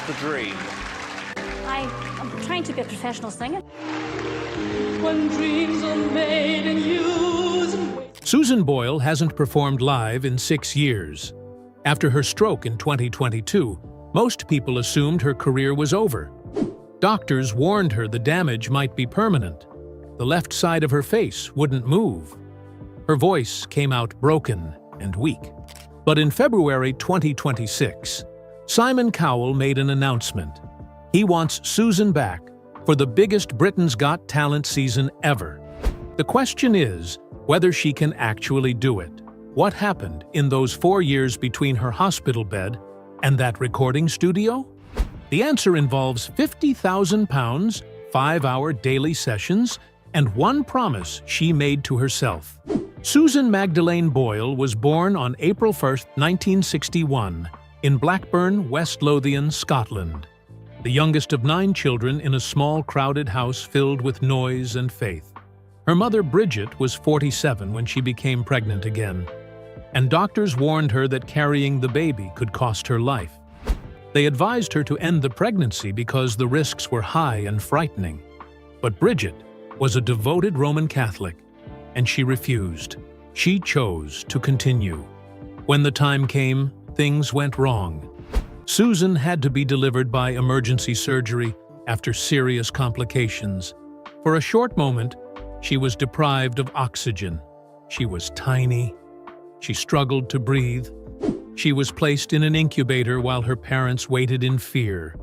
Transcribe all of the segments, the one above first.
the dream? I'm trying to be a professional singer. When dreams are made and used and Susan Boyle hasn't performed live in 6 years. After her stroke in 2022, most people assumed her career was over. Doctors warned her the damage might be permanent. The left side of her face wouldn't move. Her voice came out broken and weak. But in February 2026, Simon Cowell made an announcement. He wants Susan back for the biggest Britain's Got Talent season ever. The question is whether she can actually do it. What happened in those 4 years between her hospital bed and that recording studio? The answer involves £50,000, 5-hour daily sessions, and one promise she made to herself. Susan Magdalene Boyle was born on April 1, 1961, in Blackburn, West Lothian, Scotland. The youngest of 9 children in a small, crowded house filled with noise and faith. Her mother, Bridget, was 47 when she became pregnant again, and doctors warned her that carrying the baby could cost her life. They advised her to end the pregnancy because the risks were high and frightening. But Bridget was a devoted Roman Catholic, and she refused. She chose to continue. When the time came, things went wrong. Susan had to be delivered by emergency surgery after serious complications. For a short moment, she was deprived of oxygen. She was tiny. She struggled to breathe. She was placed in an incubator while her parents waited in fear.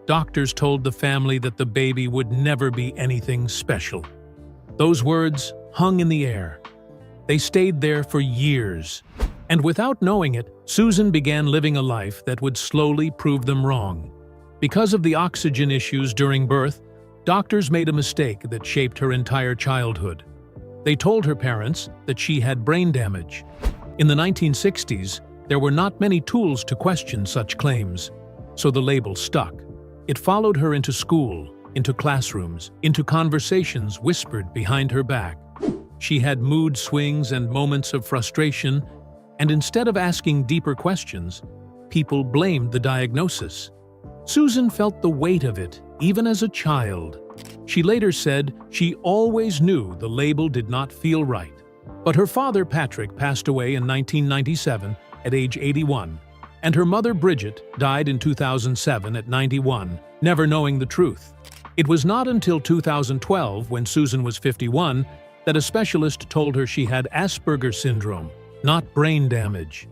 Doctors told the family that the baby would never be anything special. Those words hung in the air. They stayed there for years. And without knowing it, Susan began living a life that would slowly prove them wrong. Because of the oxygen issues during birth, doctors made a mistake that shaped her entire childhood. They told her parents that she had brain damage. In the 1960s, there were not many tools to question such claims, so the label stuck. It followed her into school, into classrooms, into conversations whispered behind her back. She had mood swings and moments of frustration, and instead of asking deeper questions, people blamed the diagnosis. Susan felt the weight of it, even as a child. She later said she always knew the label did not feel right. But her father, Patrick, passed away in 1997 at age 81, and her mother, Bridget, died in 2007 at 91, never knowing the truth. It was not until 2012, when Susan was 51, that a specialist told her she had Asperger's syndrome, not brain damage.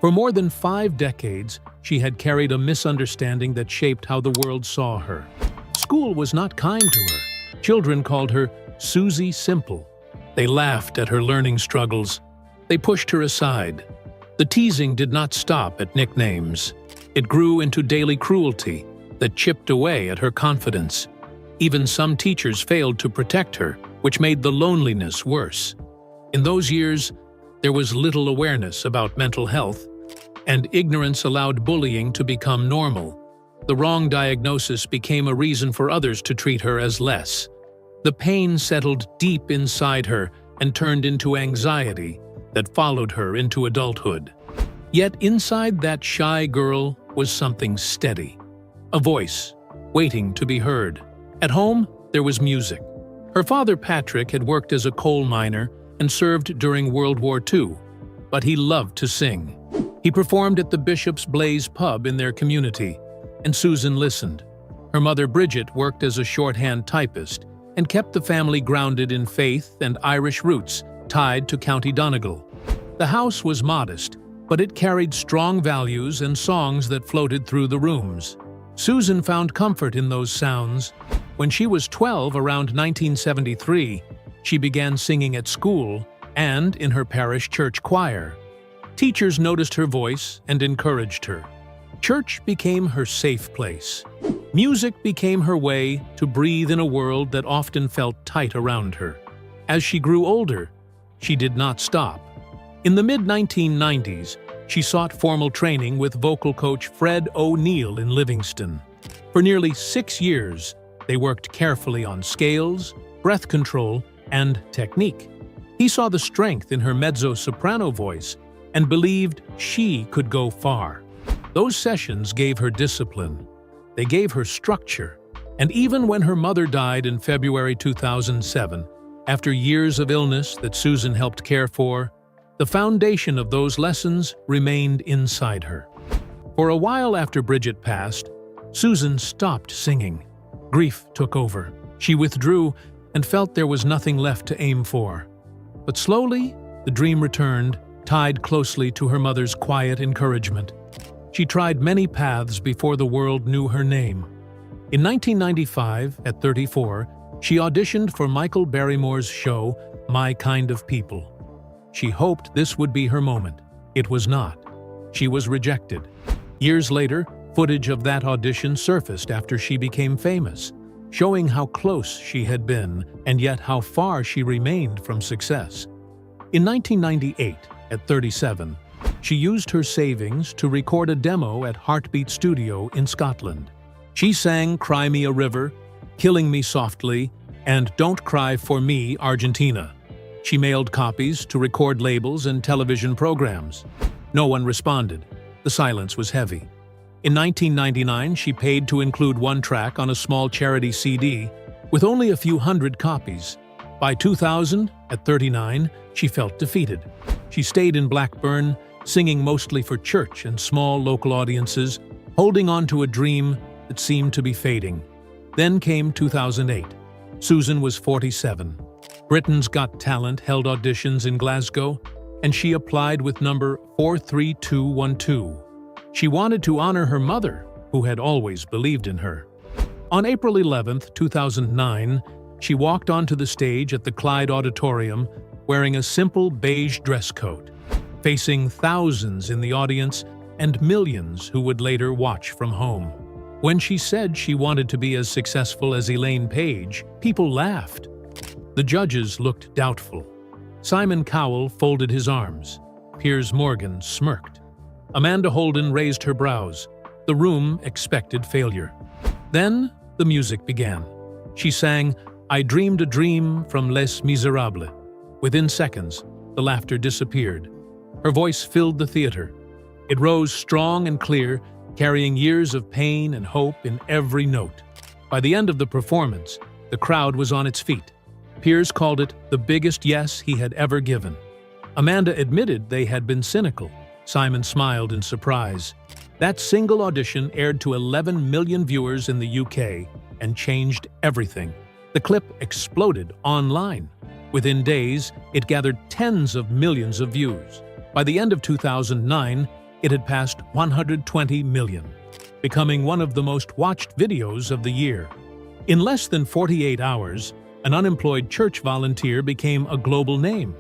For more than 5 decades, she had carried a misunderstanding that shaped how the world saw her. School was not kind to her. Children called her Susie Simple. They laughed at her learning struggles. They pushed her aside. The teasing did not stop at nicknames. It grew into daily cruelty that chipped away at her confidence. Even some teachers failed to protect her, which made the loneliness worse. In those years, there was little awareness about mental health, and ignorance allowed bullying to become normal. The wrong diagnosis became a reason for others to treat her as less. The pain settled deep inside her and turned into anxiety that followed her into adulthood. Yet inside that shy girl was something steady, a voice waiting to be heard. At home, there was music. Her father, Patrick, had worked as a coal miner and served during World War II, but he loved to sing. He performed at the Bishop's Blaze pub in their community, and Susan listened. Her mother, Bridget, worked as a shorthand typist and kept the family grounded in faith and Irish roots tied to County Donegal. The house was modest, but it carried strong values and songs that floated through the rooms. Susan found comfort in those sounds. When she was 12, around 1973, she began singing at school and in her parish church choir. Teachers noticed her voice and encouraged her. Church became her safe place. Music became her way to breathe in a world that often felt tight around her. As she grew older, she did not stop. In the mid-1990s, she sought formal training with vocal coach Fred O'Neill in Livingston. For nearly 6 years, they worked carefully on scales, breath control, and technique. He saw the strength in her mezzo-soprano voice and believed she could go far. Those sessions gave her discipline. They gave her structure. And even when her mother died in February 2007, after years of illness that Susan helped care for, the foundation of those lessons remained inside her. For a while after Bridget passed, Susan stopped singing. Grief took over. She withdrew and felt there was nothing left to aim for. But slowly, the dream returned, tied closely to her mother's quiet encouragement. She tried many paths before the world knew her name. In 1995, at 34, she auditioned for Michael Barrymore's show, My Kind of People. She hoped this would be her moment. It was not. She was rejected. Years later, footage of that audition surfaced after she became famous, showing how close she had been and yet how far she remained from success. In 1998, at 37, she used her savings to record a demo at Heartbeat Studio in Scotland. She sang Cry Me a River, Killing Me Softly, and Don't Cry for Me, Argentina. She mailed copies to record labels and television programs. No one responded. The silence was heavy. In 1999, she paid to include one track on a small charity CD with only a few hundred copies. By 2000, at 39, she felt defeated. She stayed in Blackburn, singing mostly for church and small local audiences, holding on to a dream that seemed to be fading. Then came 2008. Susan was 47. Britain's Got Talent held auditions in Glasgow, and she applied with number 43212. She wanted to honor her mother, who had always believed in her. On April 11, 2009, she walked onto the stage at the Clyde Auditorium wearing a simple beige dress coat, facing thousands in the audience and millions who would later watch from home. When she said she wanted to be as successful as Elaine Paige, people laughed. The judges looked doubtful. Simon Cowell folded his arms. Piers Morgan smirked. Amanda Holden raised her brows. The room expected failure. Then the music began. She sang, I Dreamed a Dream from Les Miserables. Within seconds, the laughter disappeared. Her voice filled the theater. It rose strong and clear, carrying years of pain and hope in every note. By the end of the performance, the crowd was on its feet. Piers called it the biggest yes he had ever given. Amanda admitted they had been cynical. Simon smiled in surprise. That single audition aired to 11 million viewers in the UK and changed everything. The clip exploded online. Within days, it gathered tens of millions of views. By the end of 2009, it had passed 120 million, becoming one of the most watched videos of the year. In less than 48 hours, an unemployed church volunteer became a global name.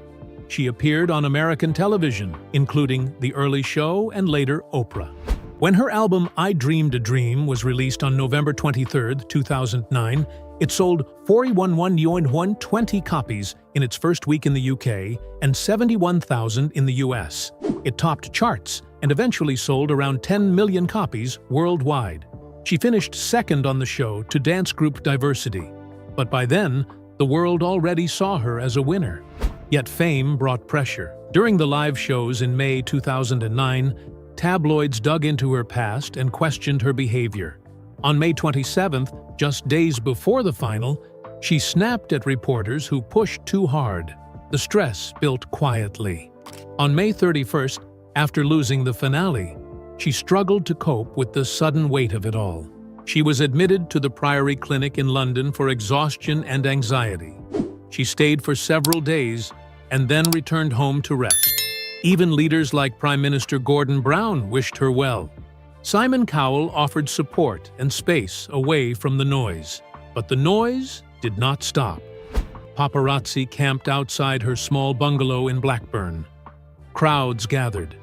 She appeared on American television, including The Early Show and later Oprah. When her album I Dreamed a Dream was released on November 23, 2009, it sold 411,120 copies in its first week in the UK and 71,000 in the US. It topped charts and eventually sold around 10 million copies worldwide. She finished second on the show to dance group Diversity, but by then, the world already saw her as a winner. Yet fame brought pressure. During the live shows in May 2009, tabloids dug into her past and questioned her behavior. On May 27th, just days before the final, she snapped at reporters who pushed too hard. The stress built quietly. On May 31st, after losing the finale, she struggled to cope with the sudden weight of it all. She was admitted to the Priory Clinic in London for exhaustion and anxiety. She stayed for several days and then returned home to rest. Even leaders like Prime Minister Gordon Brown wished her well. Simon Cowell offered support and space away from the noise. But the noise did not stop. Paparazzi camped outside her small bungalow in Blackburn. Crowds gathered.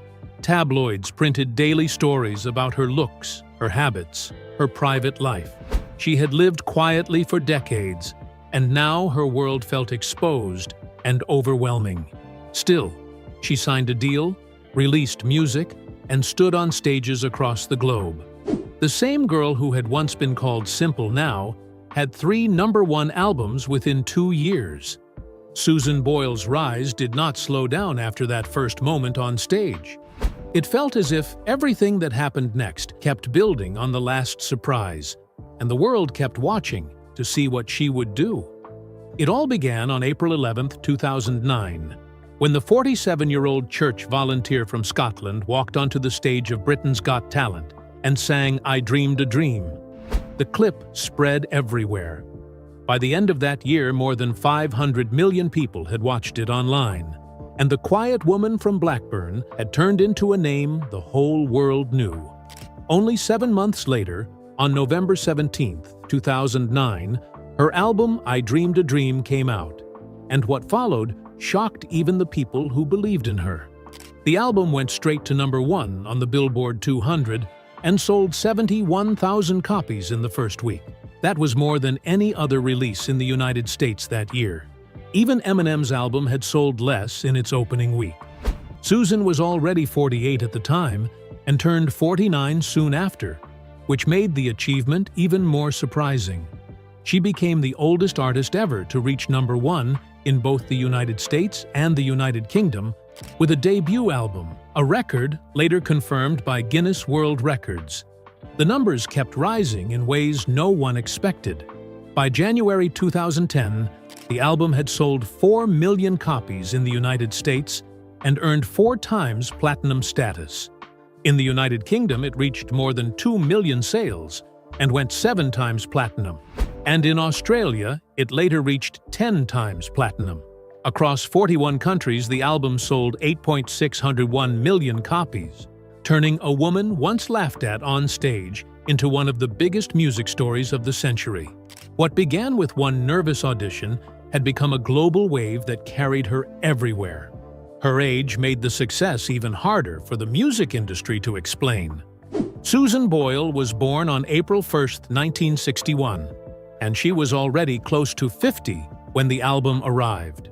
Tabloids printed daily stories about her looks, her habits, her private life. She had lived quietly for decades, and now her world felt exposed and overwhelming. Still, she signed a deal, released music, and stood on stages across the globe. The same girl who had once been called Simple now had 3 #1 albums within 2 years. Susan Boyle's rise did not slow down after that first moment on stage. It felt as if everything that happened next kept building on the last surprise, and the world kept watching to see what she would do. It all began on April 11, 2009, when the 47-year-old church volunteer from Scotland walked onto the stage of Britain's Got Talent and sang "I Dreamed a Dream." The clip spread everywhere. By the end of that year, more than 500 million people had watched it online, and the quiet woman from Blackburn had turned into a name the whole world knew. Only 7 months later, on November 17, 2009, her album "I Dreamed a Dream" came out, and what followed shocked even the people who believed in her. The album went straight to #1 on the Billboard 200 and sold 71,000 copies in the first week. That was more than any other release in the United States that year. Even Eminem's album had sold less in its opening week. Susan was already 48 at the time and turned 49 soon after, which made the achievement even more surprising. She became the oldest artist ever to reach #1 in both the United States and the United Kingdom with a debut album, a record later confirmed by Guinness World Records. The numbers kept rising in ways no one expected. By January 2010, the album had sold 4 million copies in the United States and earned 4 times platinum status. In the United Kingdom, it reached more than 2 million sales and went 7 times platinum. And in Australia, it later reached 10 times platinum. Across 41 countries, the album sold 8.601 million copies, turning a woman once laughed at on stage into one of the biggest music stories of the century. What began with one nervous audition had become a global wave that carried her everywhere. Her age made the success even harder for the music industry to explain. Susan Boyle was born on April 1, 1961, and she was already close to 50 when the album arrived.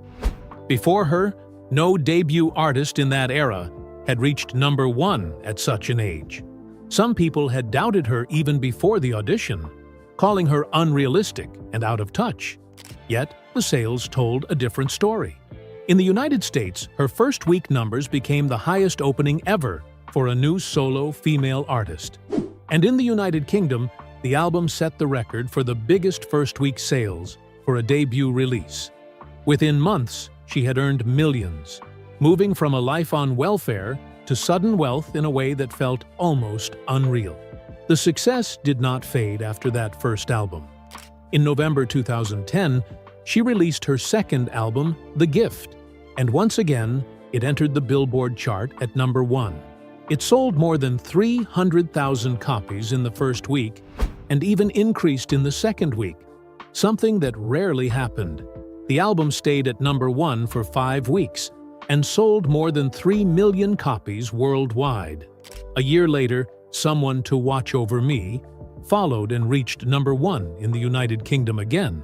Before her, no debut artist in that era had reached #1 at such an age. Some people had doubted her even before the audition, calling her unrealistic and out of touch. Yet, the sales told a different story. In the United States, her first week numbers became the highest opening ever for a new solo female artist. And in the United Kingdom, the album set the record for the biggest first-week sales for a debut release. Within months, she had earned millions, moving from a life on welfare to sudden wealth in a way that felt almost unreal. The success did not fade after that first album. In November 2010, she released her second album, The Gift, and once again, it entered the Billboard chart at #1. It sold more than 300,000 copies in the first week and even increased in the second week, something that rarely happened. The album stayed at #1 for 5 weeks and sold more than 3 million copies worldwide. A year later, Someone to Watch Over Me followed and reached #1 in the United Kingdom again,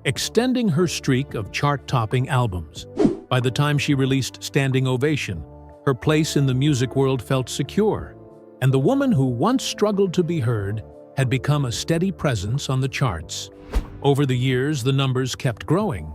extending her streak of chart-topping albums. By the time she released Standing Ovation, her place in the music world felt secure, and the woman who once struggled to be heard had become a steady presence on the charts. Over the years, the numbers kept growing.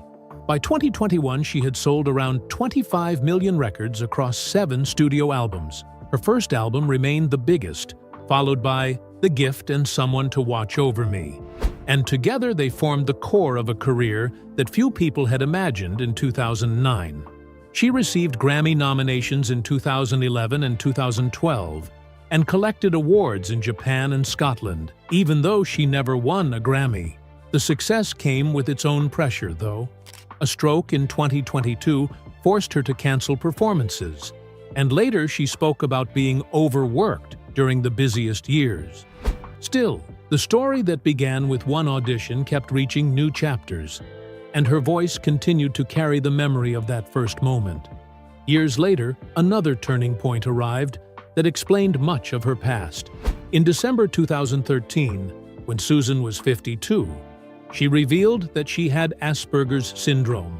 By 2021, she had sold around 25 million records across 7 studio albums. Her first album remained the biggest, followed by The Gift and Someone to Watch Over Me. And together they formed the core of a career that few people had imagined in 2009. She received Grammy nominations in 2011 and 2012, and collected awards in Japan and Scotland, even though she never won a Grammy. The success came with its own pressure, though. A stroke in 2022 forced her to cancel performances, and later she spoke about being overworked during the busiest years. Still, the story that began with one audition kept reaching new chapters, and her voice continued to carry the memory of that first moment. Years later, another turning point arrived that explained much of her past. In December 2013, when Susan was 52, she revealed that she had Asperger's syndrome.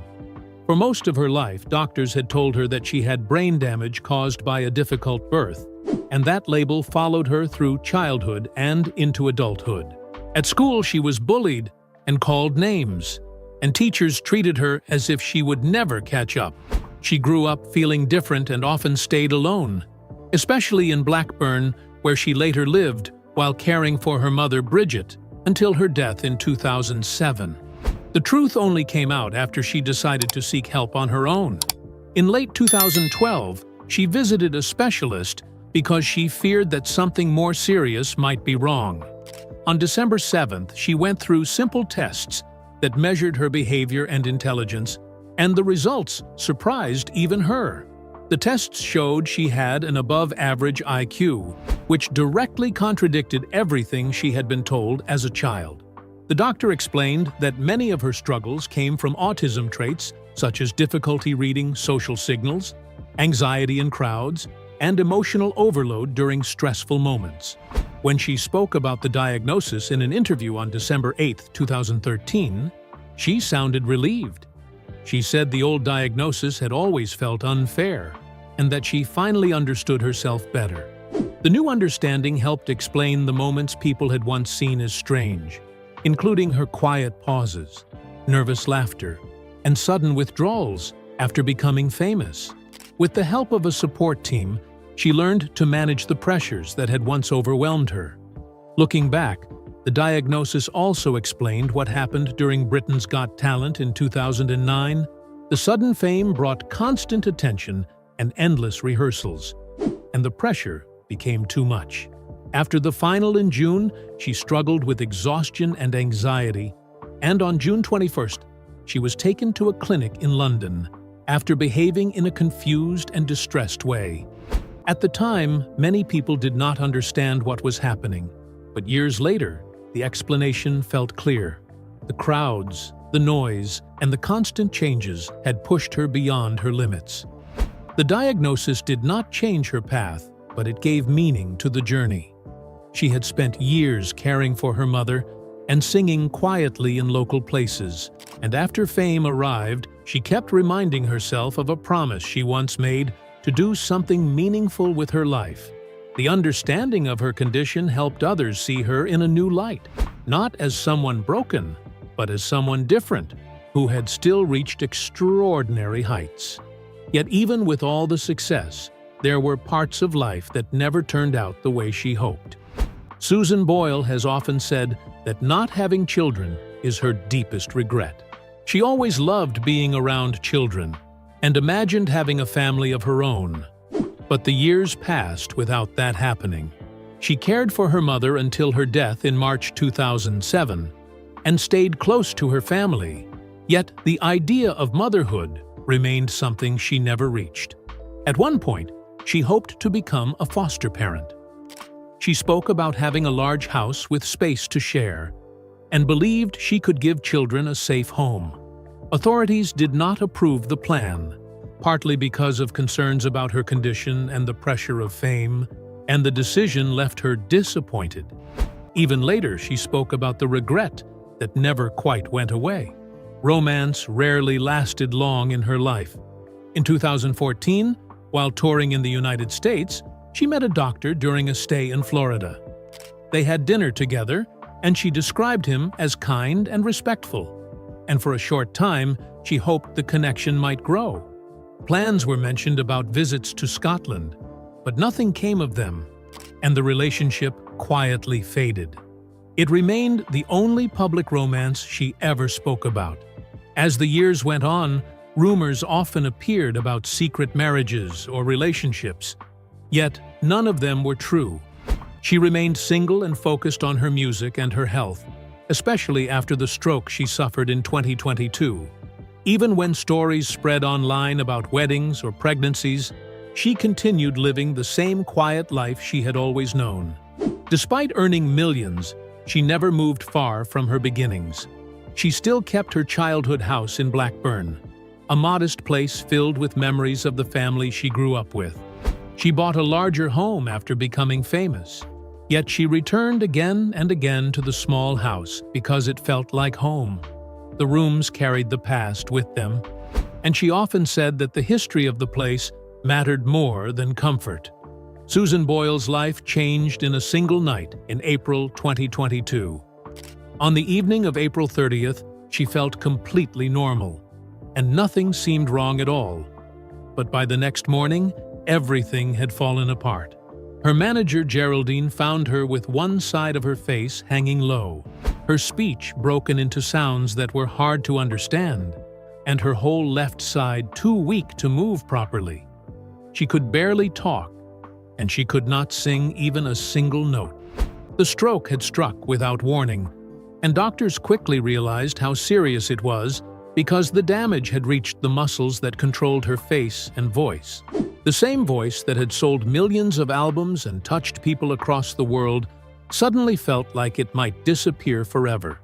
For most of her life, doctors had told her that she had brain damage caused by a difficult birth, and that label followed her through childhood and into adulthood. At school, she was bullied and called names, and teachers treated her as if she would never catch up. She grew up feeling different and often stayed alone, especially in Blackburn, where she later lived while caring for her mother Bridget until her death in 2007. The truth only came out after she decided to seek help on her own. In late 2012, she visited a specialist because she feared that something more serious might be wrong. On December 7th, she went through simple tests that measured her behavior and intelligence, and the results surprised even her. The tests showed she had an above-average IQ, which directly contradicted everything she had been told as a child. The doctor explained that many of her struggles came from autism traits such as difficulty reading social signals, anxiety in crowds, and emotional overload during stressful moments. When she spoke about the diagnosis in an interview on December 8, 2013, she sounded relieved. She said the old diagnosis had always felt unfair, and that she finally understood herself better. The new understanding helped explain the moments people had once seen as strange, including her quiet pauses, nervous laughter, and sudden withdrawals after becoming famous. With the help of a support team, she learned to manage the pressures that had once overwhelmed her. Looking back, the diagnosis also explained what happened during Britain's Got Talent in 2009. The sudden fame brought constant attention and endless rehearsals, and the pressure became too much. After the final in June, she struggled with exhaustion and anxiety, and on June 21st, she was taken to a clinic in London after behaving in a confused and distressed way. At the time, many people did not understand what was happening, but years later, the explanation felt clear. The crowds, the noise, and the constant changes had pushed her beyond her limits. The diagnosis did not change her path, but it gave meaning to the journey. She had spent years caring for her mother and singing quietly in local places, and after fame arrived, she kept reminding herself of a promise she once made to do something meaningful with her life. The understanding of her condition helped others see her in a new light, not as someone broken, but as someone different, who had still reached extraordinary heights. Yet even with all the success, there were parts of life that never turned out the way she hoped. Susan Boyle has often said that not having children is her deepest regret. She always loved being around children and imagined having a family of her own. But the years passed without that happening. She cared for her mother until her death in March 2007 and stayed close to her family. Yet the idea of motherhood remained something she never reached. At one point, she hoped to become a foster parent. She spoke about having a large house with space to share and believed she could give children a safe home. Authorities did not approve the plan, partly because of concerns about her condition and the pressure of fame, and the decision left her disappointed. Even later, she spoke about the regret that never quite went away. Romance rarely lasted long in her life. In 2014, while touring in the United States, she met a doctor during a stay in Florida. They had dinner together, and she described him as kind and respectful. And for a short time, she hoped the connection might grow. Plans were mentioned about visits to Scotland, but nothing came of them, and the relationship quietly faded. It remained the only public romance she ever spoke about. As the years went on, rumors often appeared about secret marriages or relationships, yet none of them were true. She remained single and focused on her music and her health, especially after the stroke she suffered in 2022. Even when stories spread online about weddings or pregnancies, she continued living the same quiet life she had always known. Despite earning millions, she never moved far from her beginnings. She still kept her childhood house in Blackburn, a modest place filled with memories of the family she grew up with. She bought a larger home after becoming famous. Yet she returned again and again to the small house because it felt like home. The rooms carried the past with them, and she often said that the history of the place mattered more than comfort. Susan Boyle's life changed in a single night in April 2022. On the evening of April 30th, she felt completely normal, and nothing seemed wrong at all. But by the next morning, everything had fallen apart. Her manager, Geraldine, found her with one side of her face hanging low, her speech broken into sounds that were hard to understand, and her whole left side too weak to move properly. She could barely talk, and she could not sing even a single note. The stroke had struck without warning, and doctors quickly realized how serious it was because the damage had reached the muscles that controlled her face and voice. The same voice that had sold millions of albums and touched people across the world suddenly felt like it might disappear forever.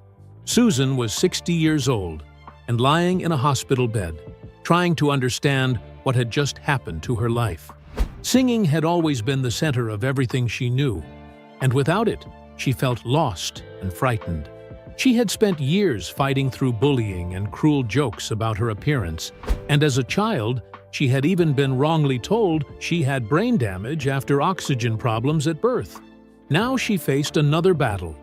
Susan was 60 years old and lying in a hospital bed, trying to understand what had just happened to her life. Singing had always been the center of everything she knew, and without it, she felt lost and frightened. She had spent years fighting through bullying and cruel jokes about her appearance, and as a child, she had even been wrongly told she had brain damage after oxygen problems at birth. Now she faced another battle,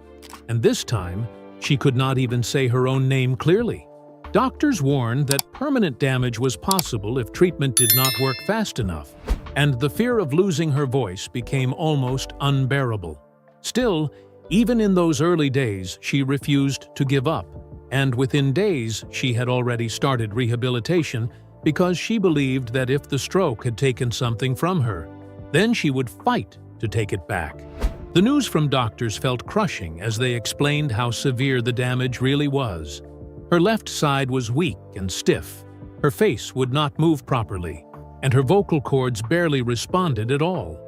and this time, she could not even say her own name clearly. Doctors warned that permanent damage was possible if treatment did not work fast enough, and the fear of losing her voice became almost unbearable. Still, even in those early days, she refused to give up, and within days, she had already started rehabilitation because she believed that if the stroke had taken something from her, then she would fight to take it back. The news from doctors felt crushing as they explained how severe the damage really was. Her left side was weak and stiff, her face would not move properly, and her vocal cords barely responded at all.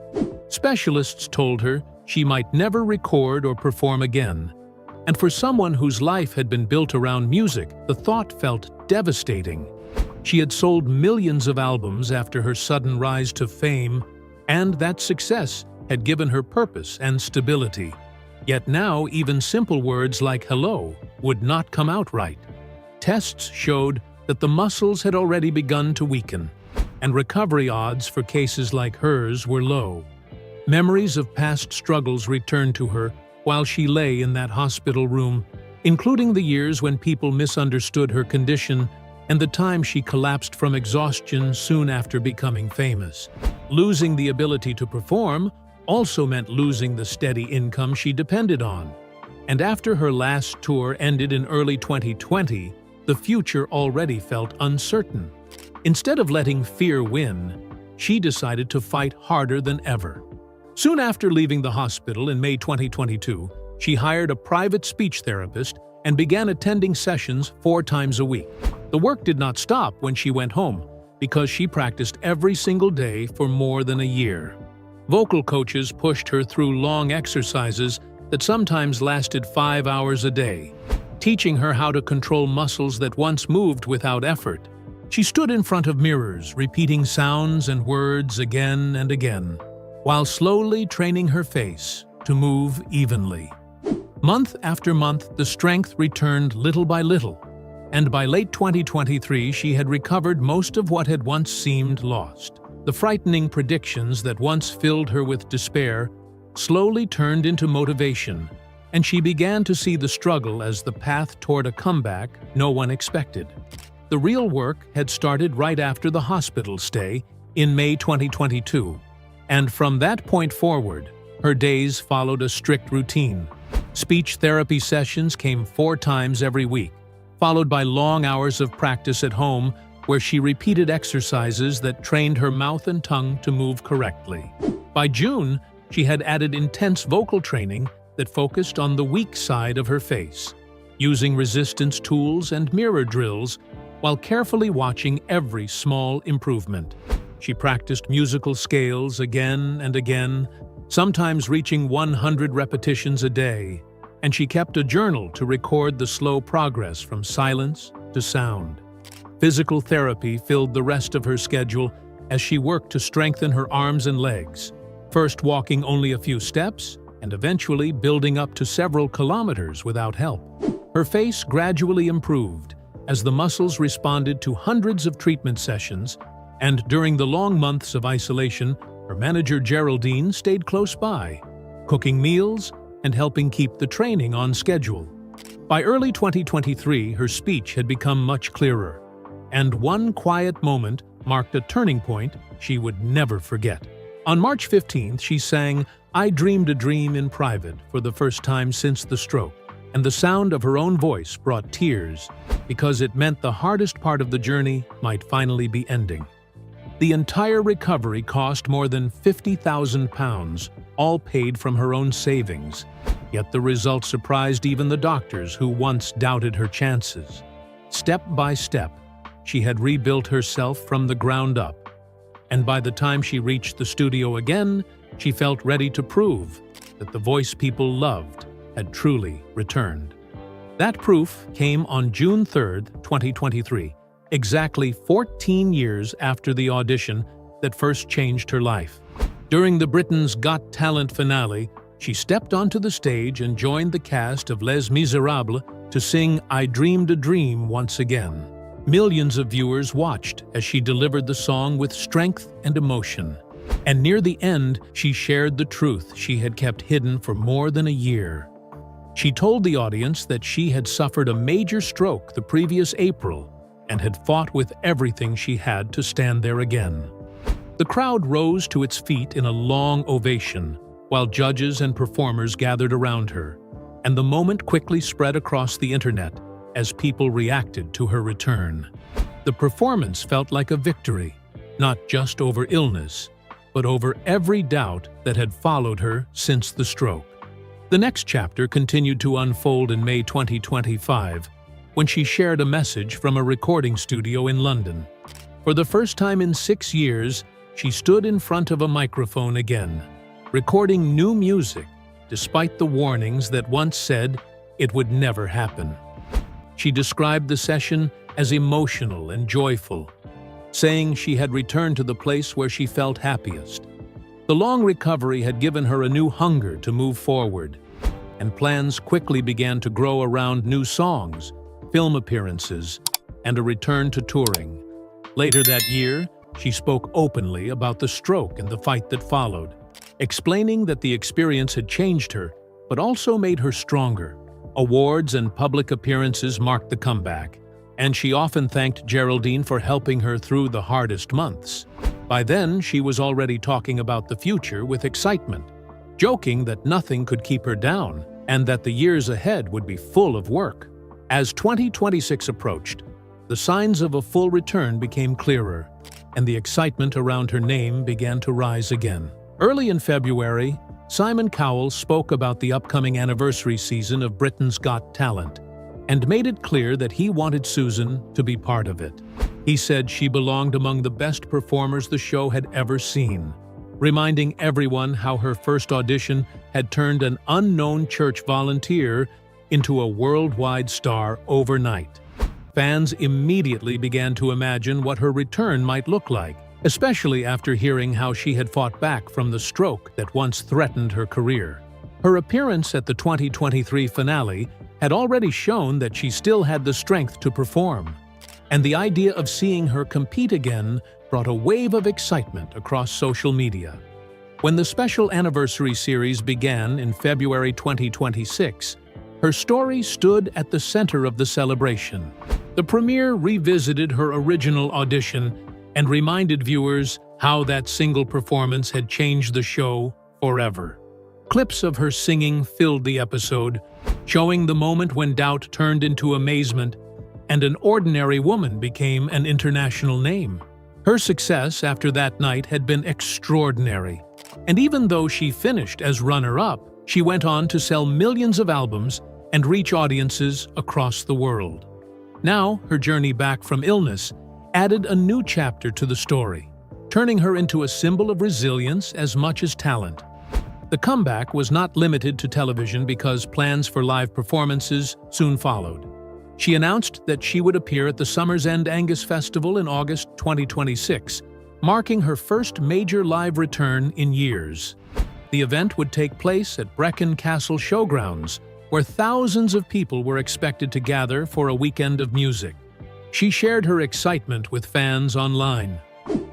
Specialists told her she might never record or perform again, and for someone whose life had been built around music, the thought felt devastating. She had sold millions of albums after her sudden rise to fame, and that success had given her purpose and stability. Yet now even simple words like hello would not come out right. Tests showed that the muscles had already begun to weaken, and recovery odds for cases like hers were low. Memories of past struggles returned to her while she lay in that hospital room, including the years when people misunderstood her condition and the time she collapsed from exhaustion soon after becoming famous. Losing the ability to perform also meant losing the steady income she depended on. And after her last tour ended in early 2020, the future already felt uncertain. Instead of letting fear win, she decided to fight harder than ever. Soon after leaving the hospital in May 2022, she hired a private speech therapist and began attending sessions 4 times a week. The work did not stop when she went home, because she practiced every single day for more than a year. Vocal coaches pushed her through long exercises that sometimes lasted 5 hours a day, teaching her how to control muscles that once moved without effort. She stood in front of mirrors, repeating sounds and words again and again, while slowly training her face to move evenly. Month after month, the strength returned little by little, and by late 2023 she had recovered most of what had once seemed lost. The frightening predictions that once filled her with despair slowly turned into motivation, and she began to see the struggle as the path toward a comeback no one expected. The real work had started right after the hospital stay in May 2022, and from that point forward, her days followed a strict routine. Speech therapy sessions came 4 times every week, followed by long hours of practice at home where she repeated exercises that trained her mouth and tongue to move correctly. By June, she had added intense vocal training that focused on the weak side of her face, using resistance tools and mirror drills while carefully watching every small improvement. She practiced musical scales again and again, sometimes reaching 100 repetitions a day, and she kept a journal to record the slow progress from silence to sound. Physical therapy filled the rest of her schedule as she worked to strengthen her arms and legs, first walking only a few steps and eventually building up to several kilometers without help. Her face gradually improved as the muscles responded to hundreds of treatment sessions, and during the long months of isolation, her manager Geraldine stayed close by, cooking meals and helping keep the training on schedule. By early 2023, her speech had become much clearer, and one quiet moment marked a turning point she would never forget. On March 15th, she sang "I Dreamed a Dream" in private for the first time since the stroke, and the sound of her own voice brought tears because it meant the hardest part of the journey might finally be ending. The entire recovery cost more than £50,000, all paid from her own savings. Yet the result surprised even the doctors who once doubted her chances. Step by step, she had rebuilt herself from the ground up. And by the time she reached the studio again, she felt ready to prove that the voice people loved had truly returned. That proof came on June 3, 2023, exactly 14 years after the audition that first changed her life. During the Britain's Got Talent finale, she stepped onto the stage and joined the cast of Les Miserables to sing "I Dreamed a Dream" once again. Millions of viewers watched as she delivered the song with strength and emotion. And near the end, she shared the truth she had kept hidden for more than a year. She told the audience that she had suffered a major stroke the previous April and had fought with everything she had to stand there again. The crowd rose to its feet in a long ovation, while judges and performers gathered around her, and the moment quickly spread across the internet as people reacted to her return. The performance felt like a victory, not just over illness, but over every doubt that had followed her since the stroke. The next chapter continued to unfold in May 2025, when she shared a message from a recording studio in London. For the first time in 6 years, she stood in front of a microphone again, recording new music, despite the warnings that once said it would never happen. She described the session as emotional and joyful, saying she had returned to the place where she felt happiest. The long recovery had given her a new hunger to move forward, and plans quickly began to grow around new songs, film appearances, and a return to touring. Later that year, she spoke openly about the stroke and the fight that followed, explaining that the experience had changed her, but also made her stronger. Awards and public appearances marked the comeback, and she often thanked Geraldine for helping her through the hardest months. By then, she was already talking about the future with excitement, joking that nothing could keep her down and that the years ahead would be full of work. As 2026 approached, the signs of a full return became clearer, and the excitement around her name began to rise again. Early in February, Simon Cowell spoke about the upcoming anniversary season of Britain's Got Talent and made it clear that he wanted Susan to be part of it. He said she belonged among the best performers the show had ever seen, reminding everyone how her first audition had turned an unknown church volunteer into a worldwide star overnight. Fans immediately began to imagine what her return might look like, especially after hearing how she had fought back from the stroke that once threatened her career. Her appearance at the 2023 finale had already shown that she still had the strength to perform, and the idea of seeing her compete again brought a wave of excitement across social media. When the special anniversary series began in February 2026, her story stood at the center of the celebration. The premiere revisited her original audition and reminded viewers how that single performance had changed the show forever. Clips of her singing filled the episode, showing the moment when doubt turned into amazement and an ordinary woman became an international name. Her success after that night had been extraordinary, and even though she finished as runner-up, she went on to sell millions of albums and reach audiences across the world. Now, her journey back from illness added a new chapter to the story, turning her into a symbol of resilience as much as talent. The comeback was not limited to television because plans for live performances soon followed. She announced that she would appear at the Summer's End Angus Festival in August 2026, marking her first major live return in years. The event would take place at Brecon Castle Showgrounds, where thousands of people were expected to gather for a weekend of music. She shared her excitement with fans online,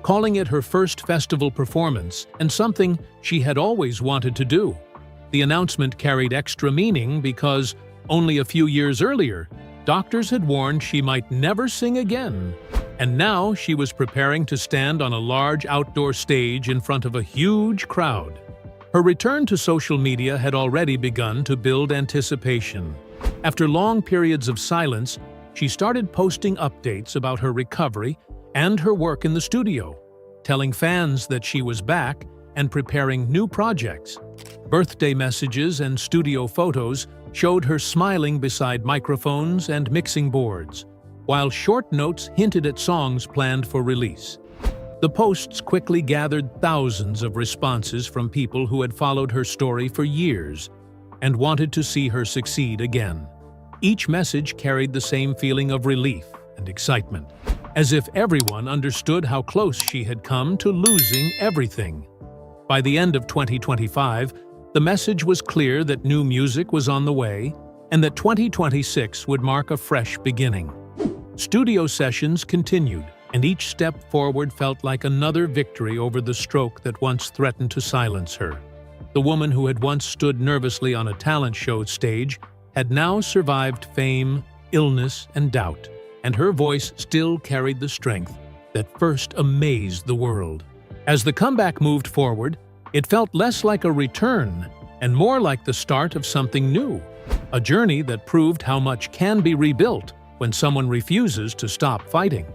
calling it her first festival performance and something she had always wanted to do. The announcement carried extra meaning because, only a few years earlier, doctors had warned she might never sing again. And now she was preparing to stand on a large outdoor stage in front of a huge crowd. Her return to social media had already begun to build anticipation. After long periods of silence, she started posting updates about her recovery and her work in the studio, telling fans that she was back and preparing new projects. Birthday messages and studio photos showed her smiling beside microphones and mixing boards, while short notes hinted at songs planned for release. The posts quickly gathered thousands of responses from people who had followed her story for years and wanted to see her succeed again. Each message carried the same feeling of relief and excitement, as if everyone understood how close she had come to losing everything. By the end of 2025, the message was clear that new music was on the way and that 2026 would mark a fresh beginning. Studio sessions continued, and each step forward felt like another victory over the stroke that once threatened to silence her. The woman who had once stood nervously on a talent show stage had now survived fame, illness, and doubt, and her voice still carried the strength that first amazed the world. As the comeback moved forward, it felt less like a return and more like the start of something new, a journey that proved how much can be rebuilt when someone refuses to stop fighting.